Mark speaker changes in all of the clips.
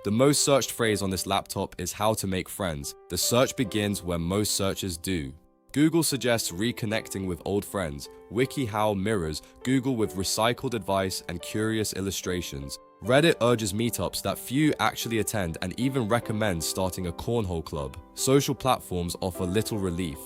Speaker 1: The most searched phrase on this laptop is how to make friends. The search begins where most searches do. Google suggests reconnecting with old friends. WikiHow mirrors Google with recycled advice and curious illustrations. Reddit urges meetups that few actually attend and even recommends starting a cornhole club. Social platforms offer little relief.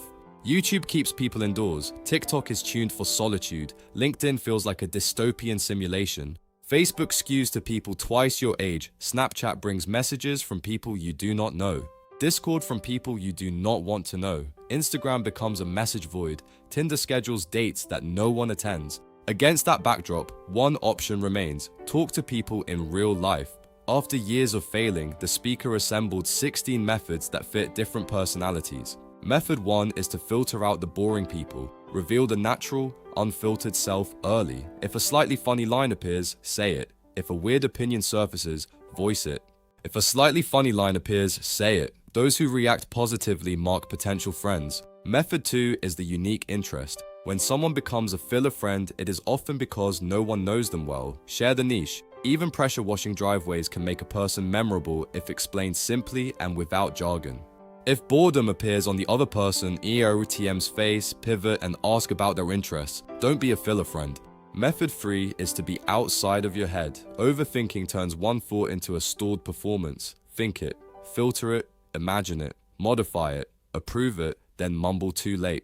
Speaker 1: YouTube keeps people indoors. TikTok is tuned for solitude. LinkedIn feels like a dystopian simulation. Facebook skews to people twice your age. Snapchat brings messages from people you do not know. Discord from people you do not want to know. Instagram becomes a message void. Tinder schedules dates that no one attends. Against that backdrop, one option remains: talk to people in real life. After years of failing, the speaker assembled 16 methods that fit different personalities. Method 1 is to filter out the boring people. Reveal the natural, unfiltered self early. If a slightly funny line appears, say it. If a weird opinion surfaces, voice it. If a slightly funny line appears, say it. Those who react positively mark potential friends. Method 2 is the unique interest. When someone becomes a filler friend, it is often because no one knows them well. Share the niche. Even pressure washing driveways can make a person memorable if explained simply and without jargon. If boredom appears on the other person, EOTM's face, pivot, and ask about their interests. Don't be a filler friend. Method 3 is to be outside of your head. Overthinking turns one thought into a stalled performance. Think it, filter it, imagine it, modify it, approve it, then mumble too late.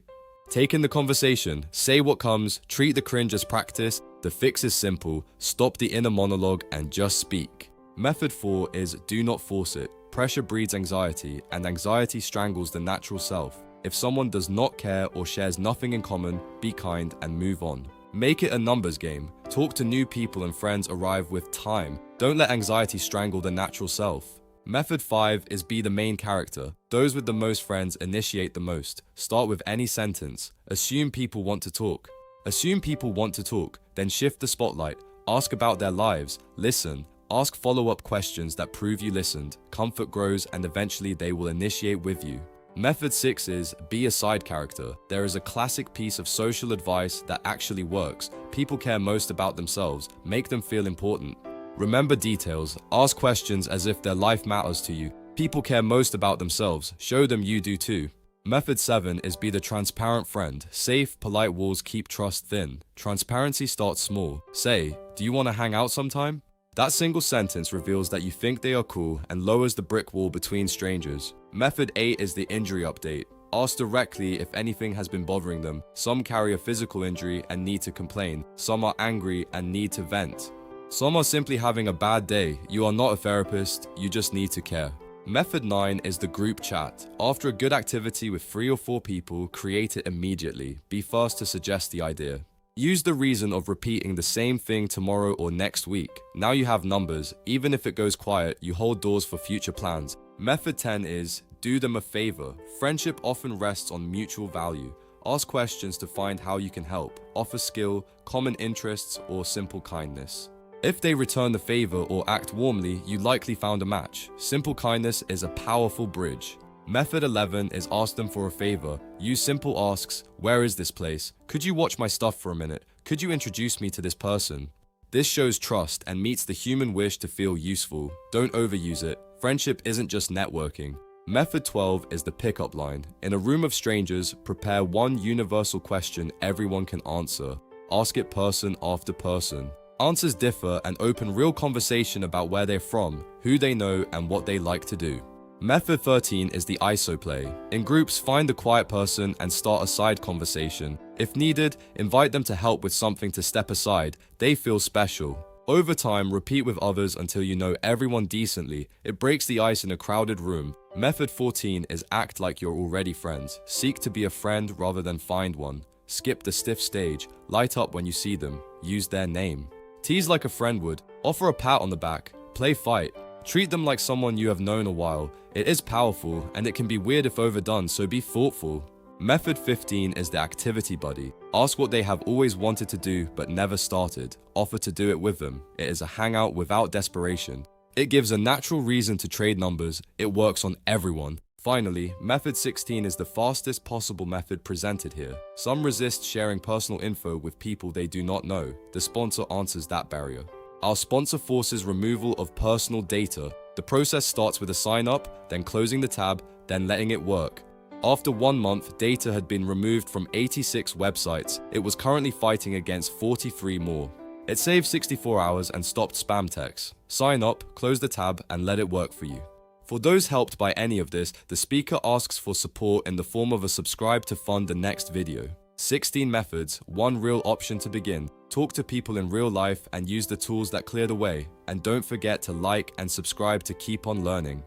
Speaker 1: Take in the conversation, say what comes, treat the cringe as practice. The fix is simple: stop the inner monologue and just speak. Method 4 is do not force it. Pressure breeds anxiety, and anxiety strangles the natural self. If someone does not care or shares nothing in common, be kind and move on. Make it a numbers game. Talk to new people and friends arrive with time. Don't let anxiety strangle the natural self. Method 5 is be the main character. Those with the most friends initiate the most. Start with any sentence. Assume people want to talk. Assume people want to talk, then shift the spotlight. Ask about their lives. Listen. Ask follow-up questions that prove you listened. Comfort grows and eventually they will initiate with you. Method 6 is be a side character. There is a classic piece of social advice that actually works. People care most about themselves. Make them feel important. Remember details. Ask questions as if their life matters to you. People care most about themselves. Show them you do too. Method 7 is be the transparent friend. Safe, polite walls keep trust thin. Transparency starts small. Say, do you want to hang out sometime? That single sentence reveals that you think they are cool and lowers the brick wall between strangers. Method 8 is the injury update. Ask directly if anything has been bothering them. Some carry a physical injury and need to complain. Some are angry and need to vent. Some are simply having a bad day. You are not a therapist, you just need to care. Method 9 is the group chat. After a good activity with 3 or 4 people, create it immediately. Be first to suggest the idea. Use the reason of repeating the same thing tomorrow or next week. Now you have numbers. Even if it goes quiet, you hold doors for future plans. Method 10 is do them a favor. Friendship often rests on mutual value. Ask questions to find how you can help. Offer skill, common interests, or simple kindness. If they return the favor or act warmly, you likely found a match. Simple kindness is a powerful bridge. Method 11 is ask them for a favor. Use simple asks. Where is this place? Could you watch my stuff for a minute? Could you introduce me to this person? This shows trust and meets the human wish to feel useful. Don't overuse it. Friendship isn't just networking. Method 12 is the pickup line. In a room of strangers, prepare one universal question everyone can answer. Ask it person after person. Answers differ and open real conversation about where they're from, who they know, and what they like to do. Method 13 is the ISO play. In groups, find the quiet person and start a side conversation. If needed, invite them to help with something to step aside. They feel special. Over time, repeat with others until you know everyone decently. It breaks the ice in a crowded room. Method 14 is act like you're already friends. Seek to be a friend rather than find one. Skip the stiff stage. Light up when you see them. Use their name. Tease like a friend would. Offer a pat on the back. Play fight. Treat them like someone you have known a while. It is powerful, and it can be weird if overdone, so be thoughtful. Method 15 is the activity buddy. Ask what they have always wanted to do but never started. Offer to do it with them. It is a hangout without desperation. It gives a natural reason to trade numbers. It works on everyone. Finally, method 16 is the fastest possible method presented here. Some resist sharing personal info with people they do not know. The sponsor answers that barrier. Our sponsor forces removal of personal data. The process starts with a sign up, then closing the tab, then letting it work. After 1 month, data had been removed from 86 websites. It was currently fighting against 43 more. It saved 64 hours and stopped spam texts. Sign up, close the tab, and let it work for you. For those helped by any of this, the speaker asks for support in the form of a subscribe to fund the next video. 16 methods, one real option to begin. Talk to people in real life and use the tools that clear the way. And don't forget to like and subscribe to keep on learning.